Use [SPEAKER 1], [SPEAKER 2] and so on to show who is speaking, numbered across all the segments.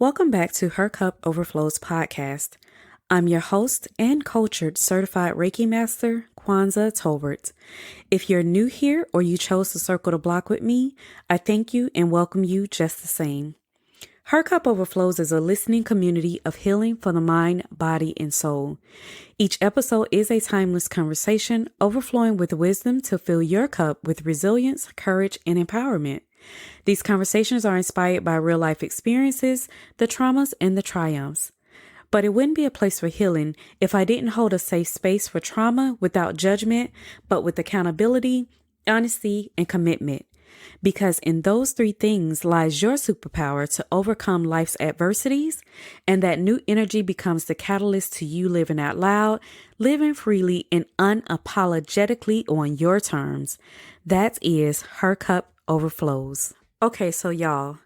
[SPEAKER 1] Welcome back to Her Cup Overflows podcast. I'm your host and cultured certified Reiki master, Kwanzaa Tolbert. If you're new here or you chose to circle the block with me, I thank you and welcome you just the same. Her Cup Overflows is a listening community of healing for the mind, body, and soul. Each episode is a timeless conversation overflowing with wisdom to fill your cup with resilience, courage, and empowerment. These conversations are inspired by real life experiences, the traumas, and the triumphs. But it wouldn't be a place for healing if I didn't hold a safe space for trauma without judgment, but with accountability, honesty, and commitment. Because in those three things lies your superpower to overcome life's adversities, and that new energy becomes the catalyst to you living out loud, living freely, and unapologetically on your terms. That is Her Cup Overflows. Okay, so y'all,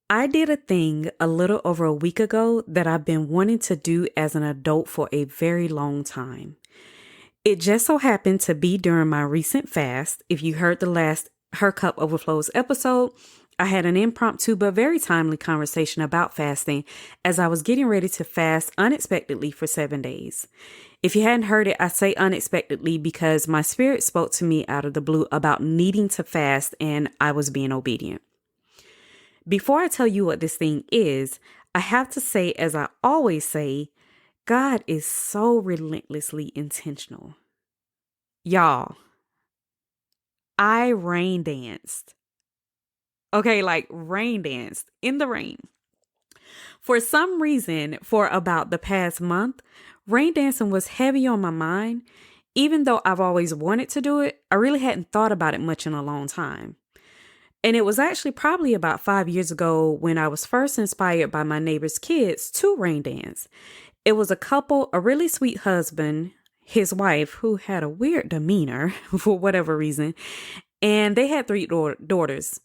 [SPEAKER 1] I did a thing a little over a week ago that I've been wanting to do as an adult for a very long time. It just so happened to be during my recent fast. If you heard the last Her Cup Overflows episode, I had an impromptu but very timely conversation about fasting as I was getting ready to fast unexpectedly for 7 days. If you hadn't heard it, I say unexpectedly because my spirit spoke to me out of the blue about needing to fast and I was being obedient. Before I tell you what this thing is, I have to say, as I always say, God is so relentlessly intentional. Y'all, I rain danced. Okay, like rain danced in the rain. For some reason, for about the past month, rain dancing was heavy on my mind. Even though I've always wanted to do it, I really hadn't thought about it much in a long time. And it was actually probably about 5 years ago when I was first inspired by my neighbor's kids to rain dance. It was a couple, a really sweet husband, his wife, who had a weird demeanor for whatever reason, and they had three daughters.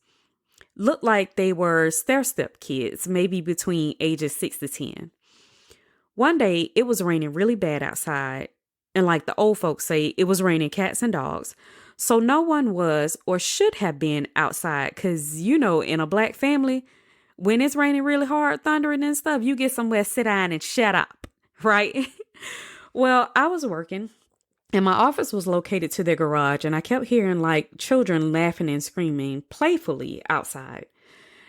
[SPEAKER 1] Looked like they were stair-step kids, maybe between ages 6 to 10. One day, it was raining really bad outside, and like the old folks say, it was raining cats and dogs. So no one was or should have been outside because, in a black family, when it's raining really hard, thundering and stuff, you get somewhere, sit down and shut up, right? Well, I was working and my office was located to their garage and I kept hearing like children laughing and screaming playfully outside.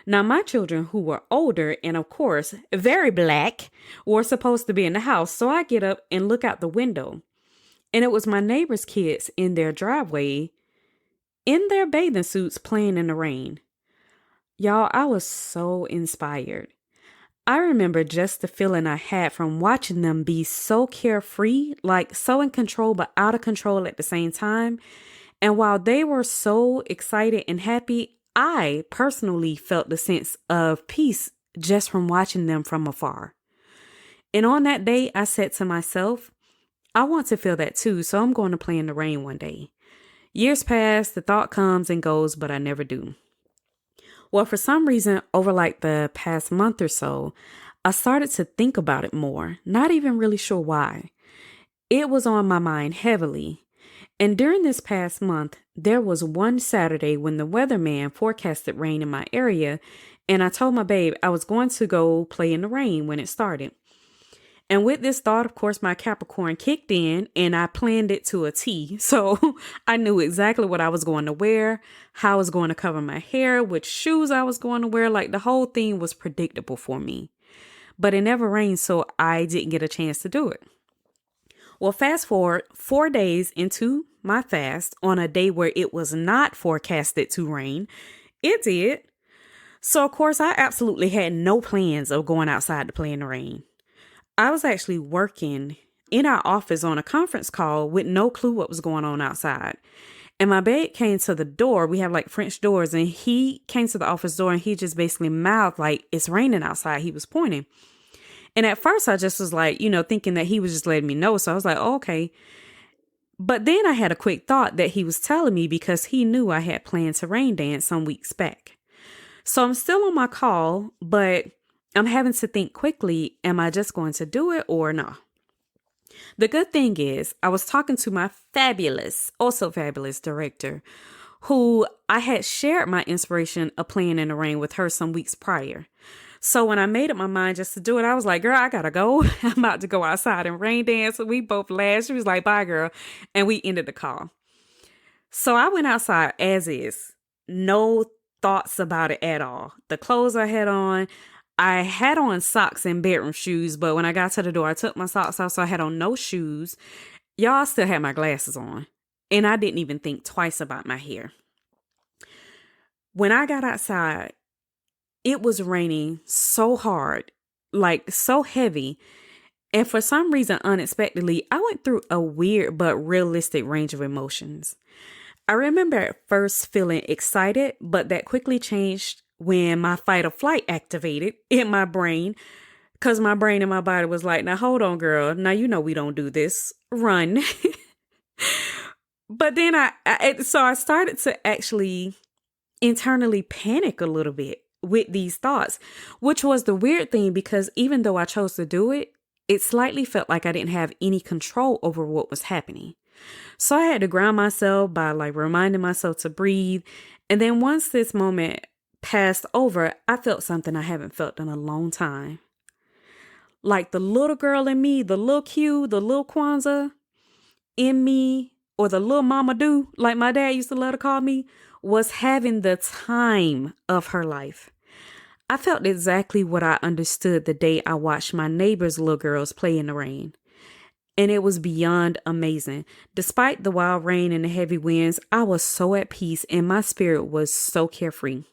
[SPEAKER 1] Now, my children who were older and of course, very black were supposed to be in the house. So I get up and look out the window. And it was my neighbor's kids in their driveway, in their bathing suits, playing in the rain. Y'all, I was so inspired. I remember just the feeling I had from watching them be so carefree, like so in control, but out of control at the same time. And while they were so excited and happy, I personally felt the sense of peace just from watching them from afar. And on that day, I said to myself, I want to feel that too, so I'm going to play in the rain one day. Years pass, the thought comes and goes, but I never do. Well, for some reason, over like the past month or so, I started to think about it more, not even really sure why. It was on my mind heavily. And during this past month, there was one Saturday when the weatherman forecasted rain in my area, and I told my babe I was going to go play in the rain when it started. And with this thought, of course, my Capricorn kicked in and I planned it to a T. So I knew exactly what I was going to wear, how I was going to cover my hair, which shoes I was going to wear. Like the whole thing was predictable for me. But it never rained, so I didn't get a chance to do it. Well, fast forward 4 days into my fast on a day where it was not forecasted to rain. It did. So, of course, I absolutely had no plans of going outside to play in the rain. I was actually working in our office on a conference call with no clue what was going on outside. And my babe came to the door. We have like French doors, and he came to the office door and he just basically mouthed like, it's raining outside. He was pointing. And at first I just was like, thinking that he was just letting me know. So I was like, oh, okay. But then I had a quick thought that he was telling me because he knew I had planned to rain dance some weeks back. So I'm still on my call, but I'm having to think quickly, am I just going to do it or no? The good thing is I was talking to my also fabulous director, who I had shared my inspiration of playing in the rain with her some weeks prior. So when I made up my mind just to do it, I was like, girl, I gotta go. I'm about to go outside and rain dance. We both laughed. She was like, bye, girl. And we ended the call. So I went outside as is. No thoughts about it at all. The clothes I had on socks and bedroom shoes, but when I got to the door, I took my socks off, so I had on no shoes. Y'all, still had my glasses on. And I didn't even think twice about my hair. When I got outside, it was raining so hard, like so heavy. And for some reason, unexpectedly, I went through a weird but realistic range of emotions. I remember at first feeling excited, but that quickly changed when my fight or flight activated in my brain, because my brain and my body was like, now hold on, girl. Now you know we don't do this. Run. But then I started to actually internally panic a little bit with these thoughts, which was the weird thing, because even though I chose to do it, it slightly felt like I didn't have any control over what was happening. So I had to ground myself by reminding myself to breathe. And then once this moment passed over, I felt something I haven't felt in a long time. Like the little girl in me, the little Q, the little Kwanzaa in me, or the little mama do, like my dad used to let her call me, was having the time of her life. I felt exactly what I understood the day I watched my neighbor's little girls play in the rain. And it was beyond amazing. Despite the wild rain and the heavy winds, I was so at peace and my spirit was so carefree.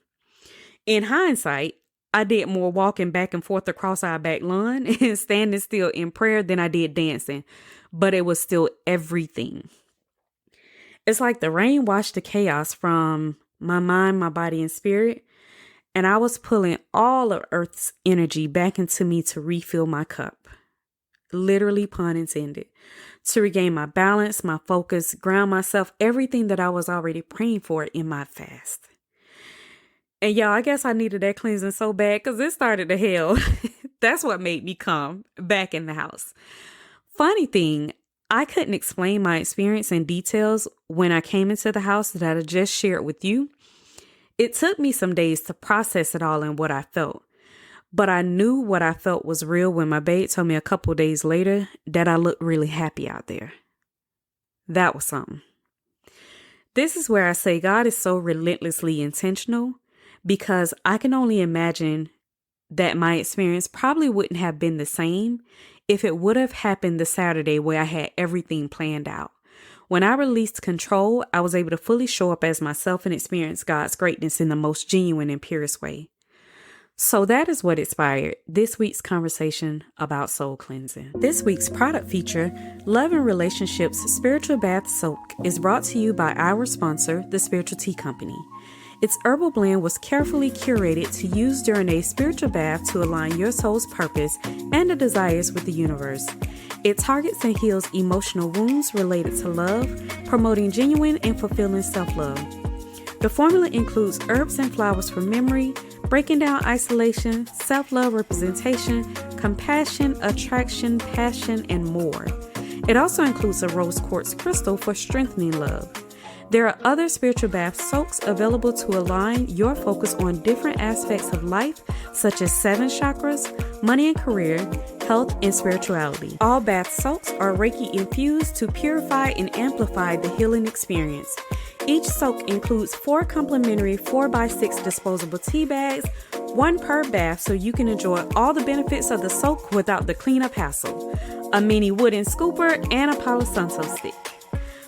[SPEAKER 1] In hindsight, I did more walking back and forth across our back lawn and standing still in prayer than I did dancing, but it was still everything. It's like the rain washed the chaos from my mind, my body, and spirit, and I was pulling all of Earth's energy back into me to refill my cup. Literally, pun intended, to regain my balance, my focus, ground myself, everything that I was already praying for in my fast. And y'all, I guess I needed that cleansing so bad because it started to hell. That's what made me come back in the house. Funny thing, I couldn't explain my experience in details when I came into the house that I just shared with you. It took me some days to process it all and what I felt. But I knew what I felt was real when my babe told me a couple days later that I looked really happy out there. That was something. This is where I say God is so relentlessly intentional, because I can only imagine that my experience probably wouldn't have been the same if it would have happened the Saturday where I had everything planned out. When I released control, I was able to fully show up as myself and experience God's greatness in the most genuine and purest way. So that is what inspired this week's conversation about soul cleansing. This week's product feature, Love and Relationships Spiritual Bath Soak, is brought to you by our sponsor, The Spiritual Tea Company. Its herbal blend was carefully curated to use during a spiritual bath to align your soul's purpose and the desires with the universe. It targets and heals emotional wounds related to love, promoting genuine and fulfilling self-love. The formula includes herbs and flowers for memory, breaking down isolation, self-love representation, compassion, attraction, passion, and more. It also includes a rose quartz crystal for strengthening love. There are other spiritual bath soaks available to align your focus on different aspects of life, such as 7 chakras, money and career, health, and spirituality. All bath soaks are Reiki infused to purify and amplify the healing experience. Each soak includes 4 complimentary 4x6 disposable tea bags, 1 per bath, so you can enjoy all the benefits of the soak without the cleanup hassle, a mini wooden scooper, and a Palo Santo stick.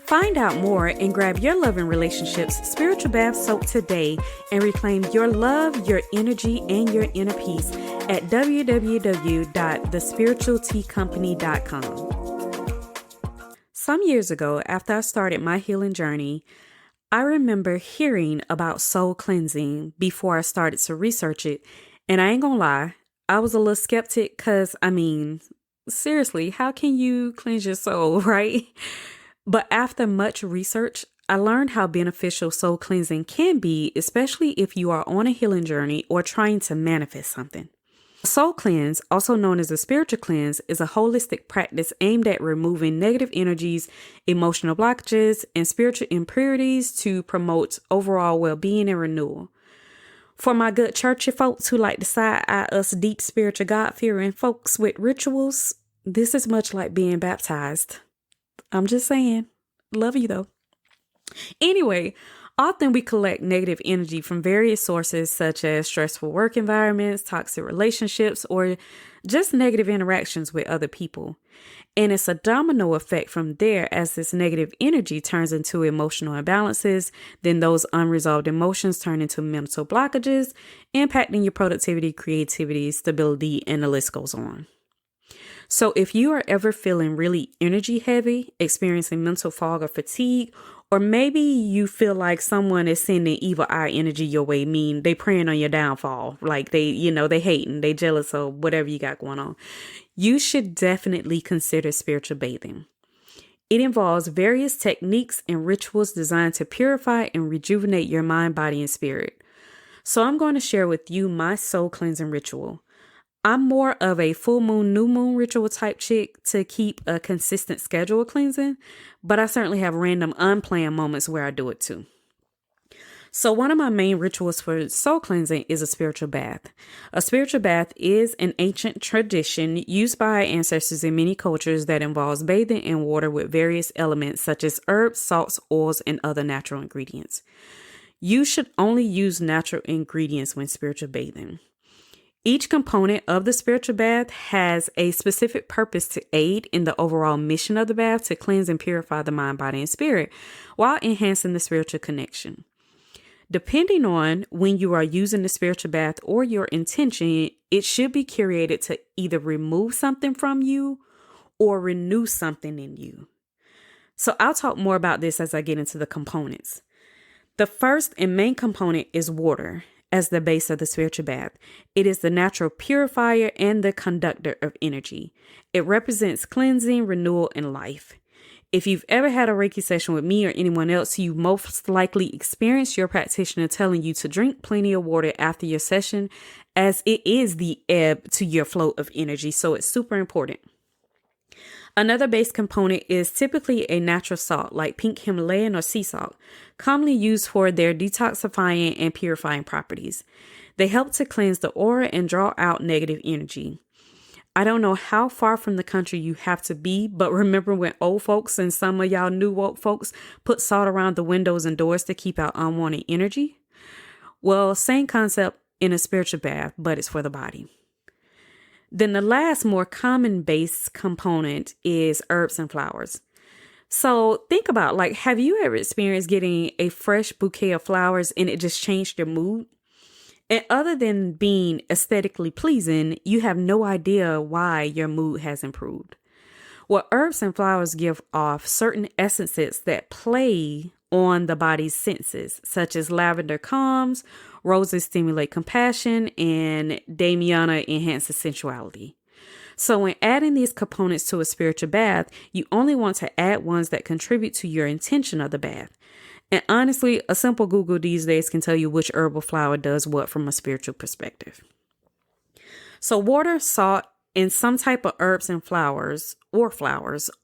[SPEAKER 1] Find out more and grab your Love and Relationships Spiritual Bath Soak today and reclaim your love, your energy, and your inner peace at www.thespiritualteacompany.com. Some years ago, after I started my healing journey, I remember hearing about soul cleansing before I started to research it. And I ain't gonna lie, I was a little skeptic because, seriously, how can you cleanse your soul, right? But after much research, I learned how beneficial soul cleansing can be, especially if you are on a healing journey or trying to manifest something. A soul cleanse, also known as a spiritual cleanse, is a holistic practice aimed at removing negative energies, emotional blockages, and spiritual impurities to promote overall well-being and renewal. For my good churchy folks who like to side eye us deep spiritual God-fearing folks with rituals, this is much like being baptized. I'm just saying. Love you though. Anyway, often we collect negative energy from various sources such as stressful work environments, toxic relationships, or just negative interactions with other people. And it's a domino effect from there as this negative energy turns into emotional imbalances. Then those unresolved emotions turn into mental blockages, impacting your productivity, creativity, stability, and the list goes on. So if you are ever feeling really energy heavy, experiencing mental fog or fatigue, or maybe you feel like someone is sending evil eye energy your way, mean they preying on your downfall, like they hating, they jealous or whatever you got going on, you should definitely consider spiritual bathing. It involves various techniques and rituals designed to purify and rejuvenate your mind, body, and spirit. So I'm going to share with you my soul cleansing ritual. I'm more of a full moon, new moon ritual type chick to keep a consistent schedule of cleansing, but I certainly have random unplanned moments where I do it too. So one of my main rituals for soul cleansing is a spiritual bath. A spiritual bath is an ancient tradition used by our ancestors in many cultures that involves bathing in water with various elements such as herbs, salts, oils, and other natural ingredients. You should only use natural ingredients when spiritual bathing. Each component of the spiritual bath has a specific purpose to aid in the overall mission of the bath to cleanse and purify the mind, body, and spirit while enhancing the spiritual connection. Depending on when you are using the spiritual bath or your intention, it should be curated to either remove something from you or renew something in you. So I'll talk more about this as I get into the components. The first and main component is water. As the base of the spiritual bath. It is the natural purifier and the conductor of energy. It represents cleansing, renewal, and life. If you've ever had a Reiki session with me or anyone else, you most likely experienced your practitioner telling you to drink plenty of water after your session, as it is the ebb to your flow of energy, so it's super important. Another base component is typically a natural salt like pink Himalayan or sea salt, commonly used for their detoxifying and purifying properties. They help to cleanse the aura and draw out negative energy. I don't know how far from the country you have to be, but remember when old folks and some of y'all new woke folks put salt around the windows and doors to keep out unwanted energy? Well, same concept in a spiritual bath, but it's for the body. Then the last more common base component is herbs and flowers. So think about, like, have you ever experienced getting a fresh bouquet of flowers and it just changed your mood? And other than being aesthetically pleasing, you have no idea why your mood has improved. Well, herbs and flowers give off certain essences that play on the body's senses, such as lavender calms, roses stimulate compassion, and damiana enhances sensuality. So when adding these components to a spiritual bath, you only want to add ones that contribute to your intention of the bath. And honestly, a simple Google these days can tell you which herbal flower does what from a spiritual perspective. So water, salt, and some type of herbs and flowers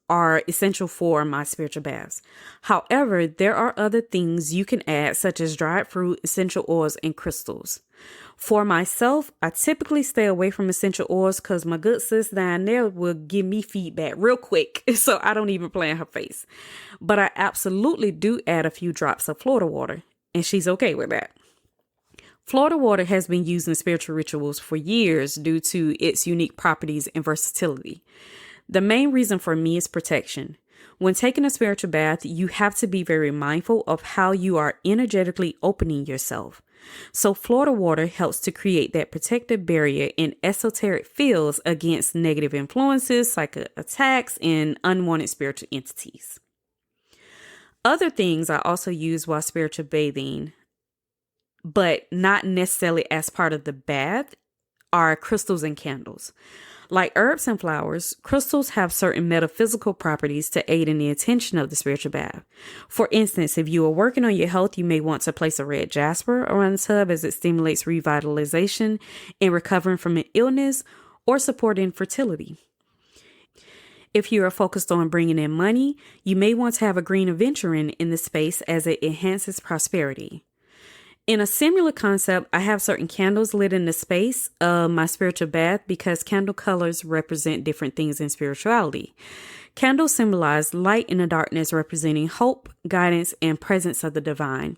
[SPEAKER 1] are essential for my spiritual baths. However, there are other things you can add, such as dried fruit, essential oils, and crystals. For myself, I typically stay away from essential oils because my good sis down there will give me feedback real quick, so I don't even play in her face. But I absolutely do add a few drops of Florida water, and she's okay with that. Florida water has been used in spiritual rituals for years due to its unique properties and versatility. The main reason for me is protection. When taking a spiritual bath, you have to be very mindful of how you are energetically opening yourself. So Florida water helps to create that protective barrier in esoteric fields against negative influences, psychic attacks, and unwanted spiritual entities. Other things I also use while spiritual bathing, but not necessarily as part of the bath, are crystals and candles. Like herbs and flowers, crystals have certain metaphysical properties to aid in the intention of the spiritual bath. For instance, if you are working on your health, you may want to place a red jasper around the tub as it stimulates revitalization and recovering from an illness or supporting fertility. If you are focused on bringing in money, you may want to have a green aventurine in the space as it enhances prosperity. In a similar concept, I have certain candles lit in the space of my spiritual bath because candle colors represent different things in spirituality. Candles symbolize light in the darkness, representing hope, guidance, and presence of the divine.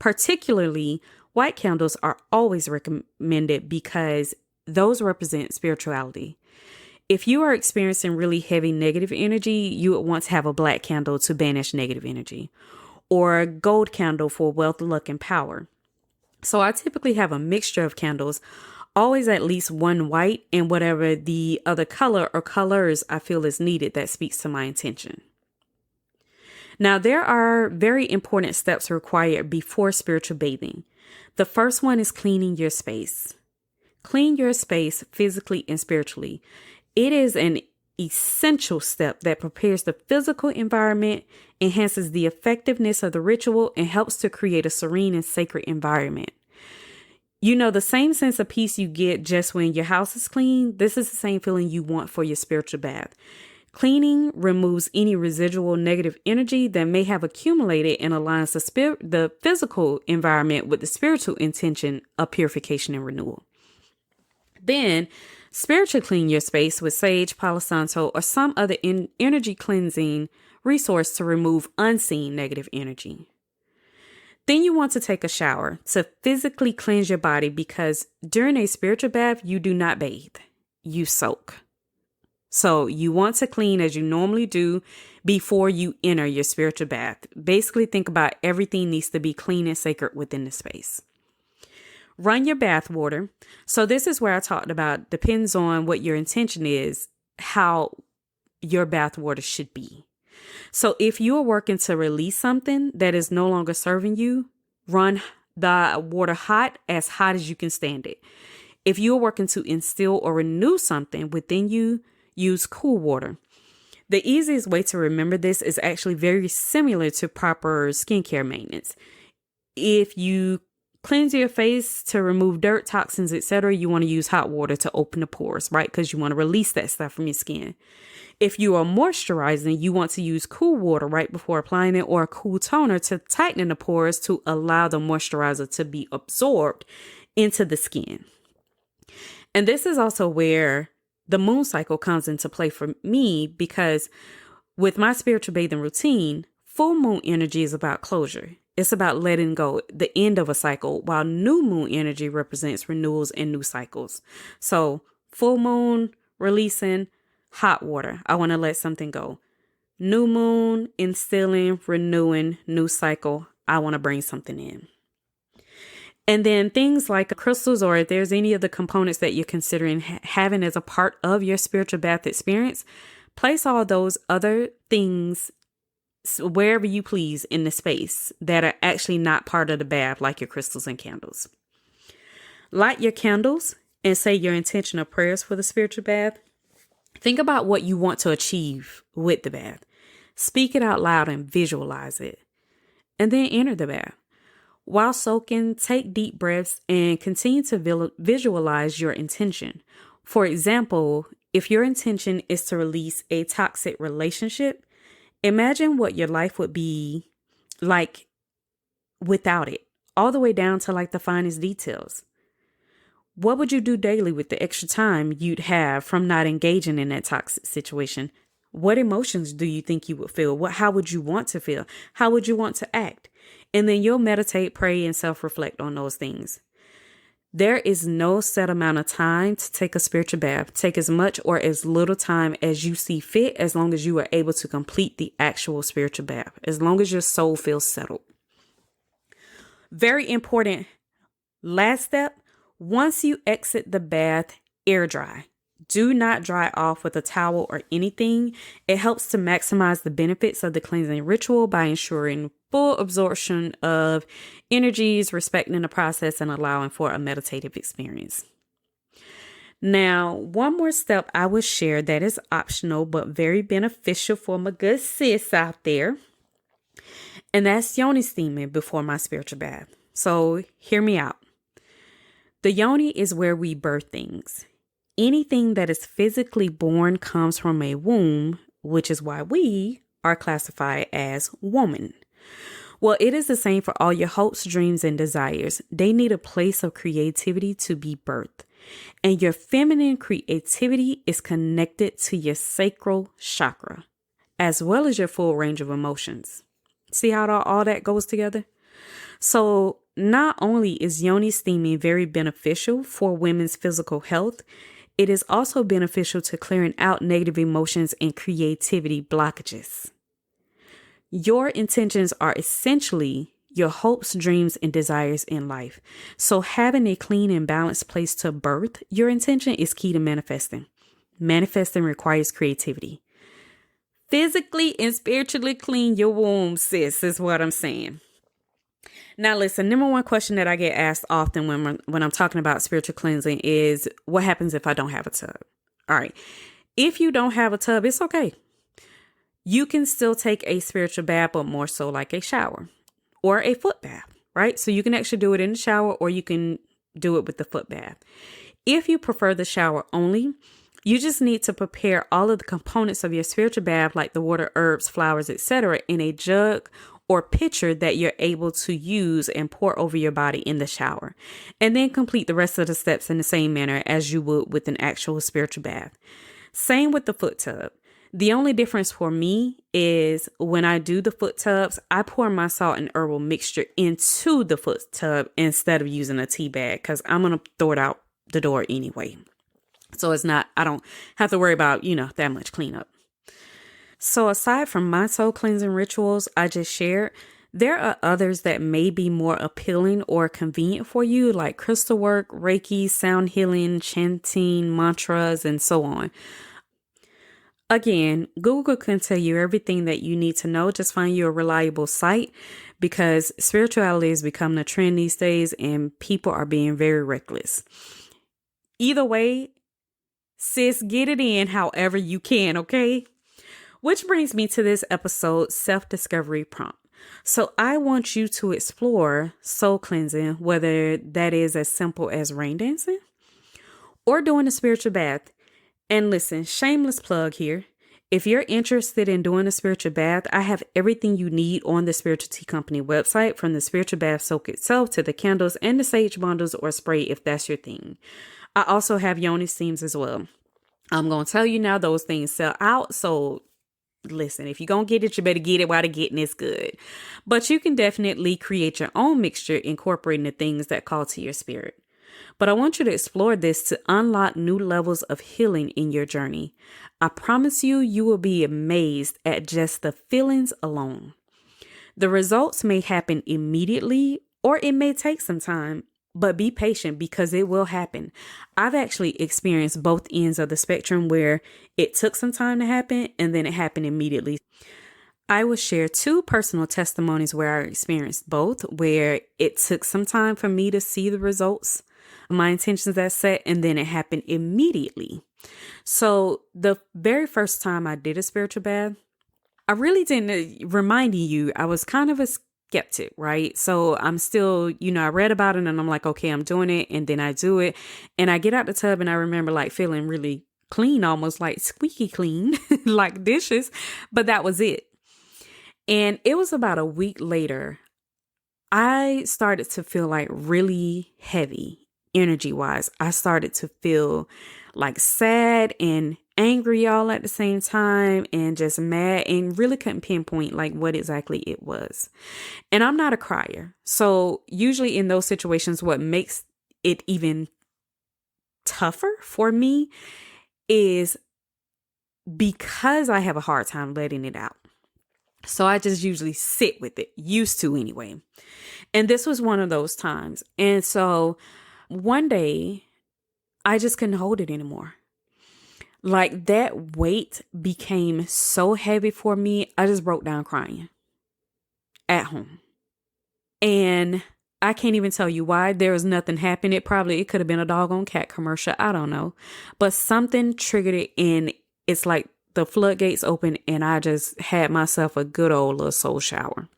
[SPEAKER 1] Particularly, white candles are always recommended because those represent spirituality. If you are experiencing really heavy negative energy, you would want to have a black candle to banish negative energy, or a gold candle for wealth, luck, and power. So I typically have a mixture of candles, always at least one white and whatever the other color or colors I feel is needed that speaks to my intention. Now, there are very important steps required before spiritual bathing. The first one is cleaning your space. Clean your space physically and spiritually. It is an essential step that prepares the physical environment, enhances the effectiveness of the ritual, and helps to create a serene and sacred environment. You know, the same sense of peace you get just when your house is clean, this is the same feeling you want for your spiritual bath. Cleaning removes any residual negative energy that may have accumulated and aligns the physical environment with the spiritual intention of purification and renewal. Then, spiritually clean your space with sage, Palo Santo, or some other energy cleansing resource to remove unseen negative energy. Then you want to take a shower to physically cleanse your body because during a spiritual bath, you do not bathe, you soak. So you want to clean as you normally do before you enter your spiritual bath. Basically, think about everything needs to be clean and sacred within the space. Run your bath water. So this is where I talked about, depends on what your intention is, how your bath water should be. So if you are working to release something that is no longer serving you, run the water hot as you can stand it. If you are working to instill or renew something within you, use cool water. The easiest way to remember this is actually very similar to proper skincare maintenance. If you cleanse your face to remove dirt, toxins, etc., you want to use hot water to open the pores, right? Because you want to release that stuff from your skin. If you are moisturizing, you want to use cool water right before applying it, or a cool toner to tighten the pores to allow the moisturizer to be absorbed into the skin. And this is also where the moon cycle comes into play for me, because with my spiritual bathing routine, full moon energy is about closure. It's about letting go, the end of a cycle, while new moon energy represents renewals and new cycles. So full moon, releasing, hot water. I want to let something go. New moon, instilling, renewing, new cycle. I want to bring something in. And then things like crystals, or if there's any of the components that you're considering having as a part of your spiritual bath experience, place all those other things wherever you please in the space that are actually not part of the bath, like your crystals and candles. Light your candles and say your intentional prayers for the spiritual bath. Think about what you want to achieve with the bath. Speak it out loud and visualize it. And then enter the bath. While soaking, take deep breaths and continue to visualize your intention. For example, if your intention is to release a toxic relationship, imagine what your life would be like without it, all the way down to like the finest details. What would you do daily with the extra time you'd have from not engaging in that toxic situation? What emotions do you think you would feel? How would you want to feel? How would you want to act? And then you'll meditate, pray, and self-reflect on those things. There is no set amount of time to take a spiritual bath. Take as much or as little time as you see fit, as long as you are able to complete the actual spiritual bath, as long as your soul feels settled. Very important. Last step, once you exit the bath, air dry. Do not dry off with a towel or anything. It helps to maximize the benefits of the cleansing ritual by ensuring full absorption of energies, respecting the process, and allowing for a meditative experience. Now, one more step I would share that is optional but very beneficial for my good sis out there, and that's yoni steaming before my spiritual bath. So hear me out. The yoni is where we birth things. Anything that is physically born comes from a womb, which is why we are classified as woman. Well, it is the same for all your hopes, dreams, and desires. They need a place of creativity to be birthed. And your feminine creativity is connected to your sacral chakra, as well as your full range of emotions. See how all that goes together? So not only is yoni steaming very beneficial for women's physical health, it is also beneficial to clearing out negative emotions and creativity blockages. Your intentions are essentially your hopes, dreams, and desires in life. So having a clean and balanced place to birth your intention is key to manifesting. Manifesting requires creativity. Physically and spiritually clean your womb, sis, is what I'm saying. Now, listen, number one question that I get asked often when I'm talking about spiritual cleansing is, what happens if I don't have a tub? All right. If you don't have a tub, it's okay. You can still take a spiritual bath, but more so like a shower or a foot bath, right? So you can actually do it in the shower, or you can do it with the foot bath. If you prefer the shower only, you just need to prepare all of the components of your spiritual bath, like the water, herbs, flowers, etc., in a jug or pitcher that you're able to use and pour over your body in the shower. And then complete the rest of the steps in the same manner as you would with an actual spiritual bath. Same with the foot tub. The only difference for me is when I do the foot tubs, I pour my salt and herbal mixture into the foot tub instead of using a tea bag, because I'm going to throw it out the door anyway. So I don't have to worry about, that much cleanup. So aside from my soul cleansing rituals I just shared, there are others that may be more appealing or convenient for you, like crystal work, Reiki, sound healing, chanting, mantras, and so on. Again, Google can tell you everything that you need to know. Just find you a reliable site, because spirituality is becoming a trend these days and people are being very reckless. Either way, sis, get it in however you can, okay? Which brings me to this episode's self-discovery prompt. So I want you to explore soul cleansing, whether that is as simple as rain dancing or doing a spiritual bath. And listen, shameless plug here. If you're interested in doing a spiritual bath, I have everything you need on the Spiritual Tea Company website, from the spiritual bath soak itself to the candles and the sage bundles or spray if that's your thing. I also have yoni steams as well. I'm going to tell you now, those things sell out. So listen, if you're going to get it, you better get it while the getting is good. But you can definitely create your own mixture, incorporating the things that call to your spirit. But I want you to explore this to unlock new levels of healing in your journey. I promise you will be amazed at just the feelings alone. The results may happen immediately, or it may take some time, but be patient because it will happen. I've actually experienced both ends of the spectrum, where it took some time to happen and then it happened immediately. I will share 2 personal testimonies where I experienced both, where it took some time for me to see the results, my intentions that set, and then it happened immediately. So the very first time I did a spiritual bath, I really didn't, reminding you, I was kind of a skeptic, right? So I'm still, I read about it and I'm like, okay, I'm doing it. And then I do it and I get out the tub and I remember feeling really clean, almost like squeaky clean, like dishes, but that was it. And it was about a week later, I started to feel really heavy energy wise. I started to feel sad and angry all at the same time, and just mad, and really couldn't pinpoint what exactly it was. And I'm not a crier. So usually in those situations, what makes it even tougher for me is because I have a hard time letting it out. So I just usually sit with it, used to anyway. And this was one of those times. And so one day I just couldn't hold it anymore. That weight became so heavy for me. I just broke down crying at home. And I can't even tell you why. There was nothing happening. It could have been a doggone cat commercial. I don't know. But something triggered it, and it's like the floodgates open, and I just had myself a good old little soul shower.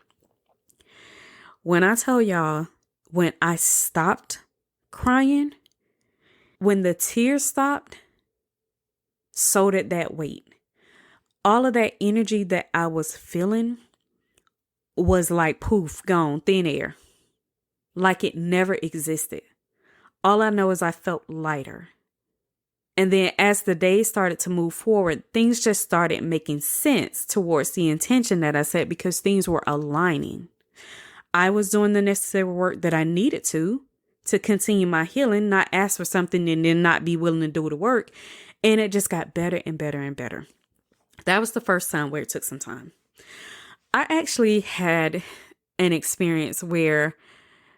[SPEAKER 1] When I tell y'all, when I stopped crying, when the tears stopped, so did that weight. All of that energy that I was feeling was like poof, gone, thin air, like it never existed. All I know is I felt lighter. And then as the days started to move forward, things just started making sense towards the intention that I set because things were aligning. I was doing the necessary work that I needed to continue my healing, not ask for something and then not be willing to do the work. And it just got better and better and better. That was the first time where it took some time. I actually had an experience where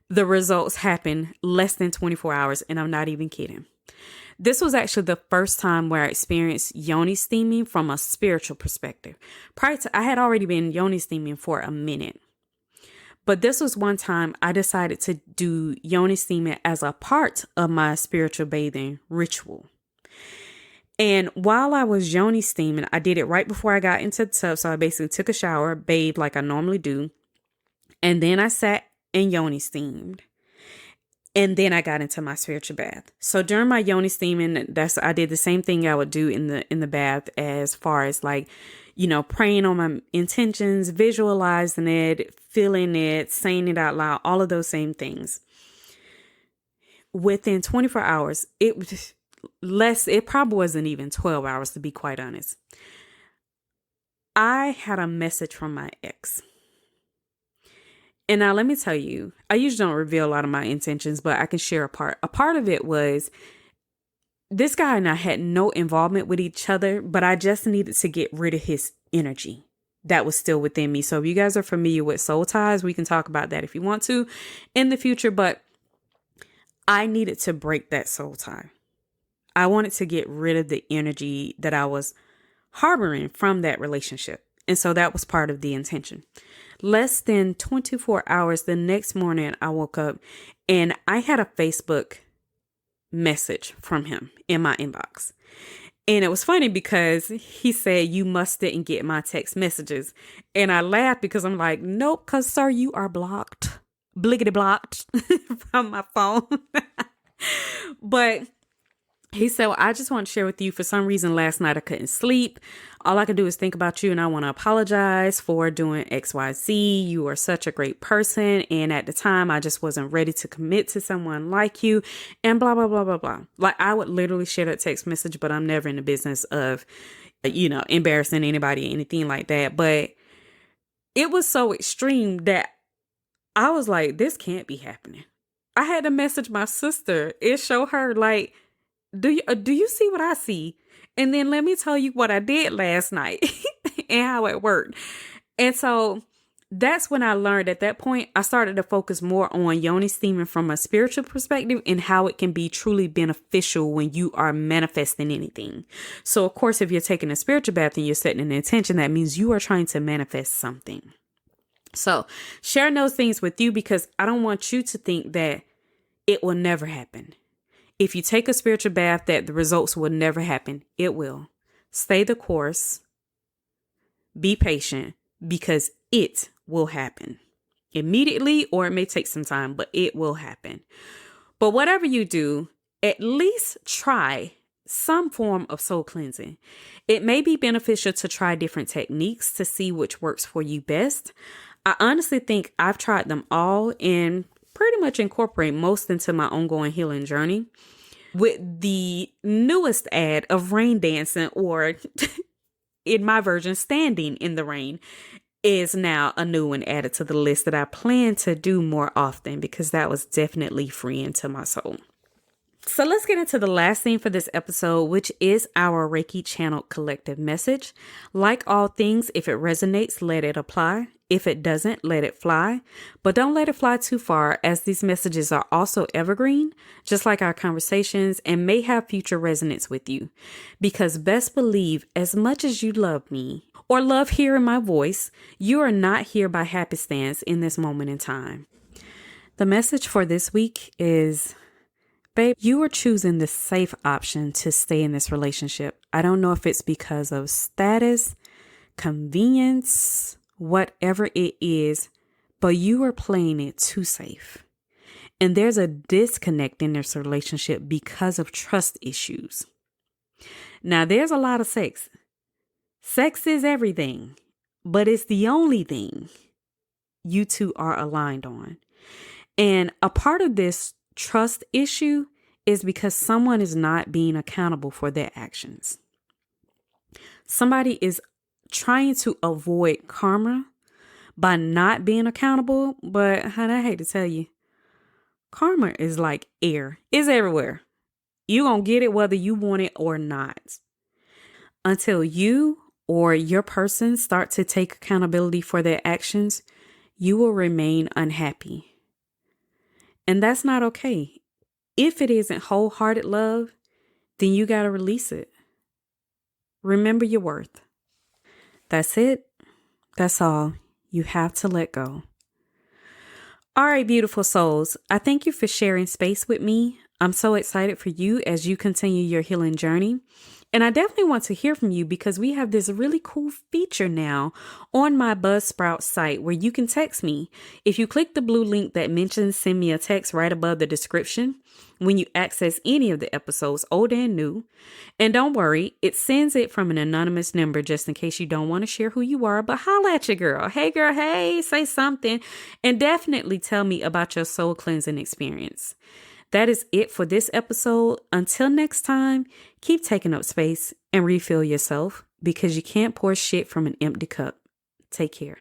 [SPEAKER 1] the results happened less than 24 hours, and I'm not even kidding. This was actually the first time where I experienced yoni steaming from a spiritual perspective. Prior to, I had already been yoni steaming for a minute. But this was one time I decided to do yoni steaming as a part of my spiritual bathing ritual. And while I was yoni steaming, I did it right before I got into the tub. So I basically took a shower, bathed like I normally do. And then I sat and yoni steamed. And then I got into my spiritual bath. So during my yoni steaming, I did the same thing I would do in the bath as far as like, praying on my intentions, visualizing it, feeling it, saying it out loud, all of those same things. Within 24 hours, it probably wasn't even 12 hours to be quite honest. I had a message from my ex. And now let me tell you, I usually don't reveal a lot of my intentions, but I can share a part. A part of it was this guy and I had no involvement with each other, but I just needed to get rid of his energy that was still within me. So if you guys are familiar with soul ties, we can talk about that if you want to in the future, but I needed to break that soul tie. I wanted to get rid of the energy that I was harboring from that relationship. And so that was part of the intention. Less than 24 hours the next morning, I woke up and I had a Facebook message from him in my inbox. And it was funny because he said, "You must didn't get my text messages." And I laughed because I'm like, "Nope, because sir, you are blocked, bliggity blocked from my phone." But he said, "Well, I just want to share with you, for some reason last night I couldn't sleep. All I could do is think about you and I want to apologize for doing XYZ. You are such a great person. And at the time, I just wasn't ready to commit to someone like you and blah, blah, blah, blah, blah." Like I would literally share that text message, but I'm never in the business of, embarrassing anybody or anything like that. But it was so extreme that I was like, this can't be happening. I had to message my sister and show her like, do you see what I see? And then let me tell you what I did last night and how it worked. And so that's when I learned at that point, I started to focus more on yoni steaming from a spiritual perspective and how it can be truly beneficial when you are manifesting anything. So of course, if you're taking a spiritual bath and you're setting an intention, that means you are trying to manifest something. So sharing those things with you because I don't want you to think that it will never happen. If you take a spiritual bath, that the results will never happen. It will. Stay the course. Be patient because it will happen immediately, or it may take some time, but it will happen. But whatever you do, at least try some form of soul cleansing. It may be beneficial to try different techniques to see which works for you best. I honestly think I've tried them all and pretty much incorporate most into my ongoing healing journey, with the newest add of rain dancing, or in my version, standing in the rain, is now a new one added to the list that I plan to do more often because that was definitely freeing to my soul. So let's get into the last thing for this episode, which is our Reiki channel collective message. Like all things, if it resonates, let it apply. If it doesn't, let it fly. But don't let it fly too far, as these messages are also evergreen, just like our conversations, and may have future resonance with you. Because best believe, as much as you love me or love hearing my voice, you are not here by happenstance in this moment in time. The message for this week is, babe, you are choosing the safe option to stay in this relationship. I don't know if it's because of status, convenience, whatever it is, but you are playing it too safe. And there's a disconnect in this relationship because of trust issues. Now, there's a lot of sex. Sex is everything, but it's the only thing you two are aligned on. And a part of this trust issue is because someone is not being accountable for their actions. Somebody is trying to avoid karma by not being accountable. But honey, I hate to tell you, karma is like air. It's everywhere. You're going to get it whether you want it or not. Until you or your person start to take accountability for their actions, you will remain unhappy. And that's not okay. If it isn't wholehearted love, then you got to release it. Remember your worth. That's it. That's all. You have to let go. All right, beautiful souls. I thank you for sharing space with me. I'm so excited for you as you continue your healing journey. And I definitely want to hear from you because we have this really cool feature now on my Buzzsprout site where you can text me. If you click the blue link that mentions send me a text right above the description when you access any of the episodes, old and new. And don't worry, it sends it from an anonymous number just in case you don't want to share who you are, but holla at your girl. Hey girl, hey, say something. And definitely tell me about your soul cleansing experience. That is it for this episode. Until next time, keep taking up space and refill yourself because you can't pour shit from an empty cup. Take care.